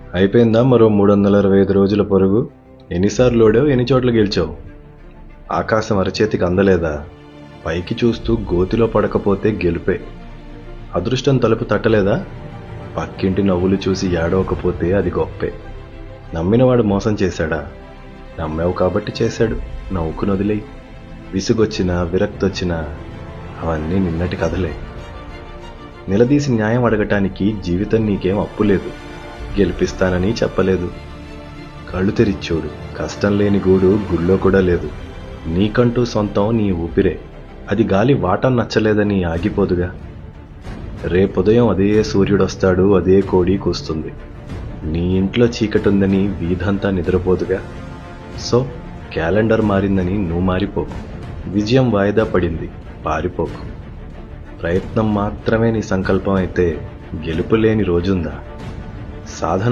అయిపోయిందా మరో 365 రోజుల పరుగు? ఎన్నిసార్లు ఓడావు, ఎన్ని చోట్ల గెలిచావు? ఆకాశం అరచేతికి అందలేదా? పైకి చూస్తూ గోతిలో పడకపోతే గెలుపే. అదృష్టం తలుపు తట్టలేదా? పక్కింటి నవ్వులు చూసి ఏడవకపోతే అది గొప్పే. నమ్మినవాడు మోసం చేశాడా? నమ్మావు కాబట్టి చేశాడు, నవ్వుకుని వదిలేయి. విసుగొచ్చినా విరక్తొచ్చినా అవన్నీ నిన్నటి కథలే. నిలదీసి న్యాయం అడగటానికి జీవితం నీకేం అప్పు లేదు, గెలిపిస్తానని చెప్పలేదు. కళ్ళు తెరిచూడు, కష్టం లేని గూడు గుళ్ళో కూడా లేదు. నీకంటూ సొంతం నీ ఊపిరే, అది గాలి వాటం నచ్చలేదని ఆగిపోదుగా. రేపుదయం అదే సూర్యుడొస్తాడు, అదే కోడి కూస్తుంది. నీ ఇంట్లో చీకటుందని వీధంతా నిద్రపోదుగా. సో క్యాలెండర్ మారిందని నువ్వు మారిపోకు. విజయం వాయిదా పడింది, పారిపోకు. ప్రయత్నం మాత్రమే నీ సంకల్పం అయితే గెలుపు లేని రోజుందా? సాధన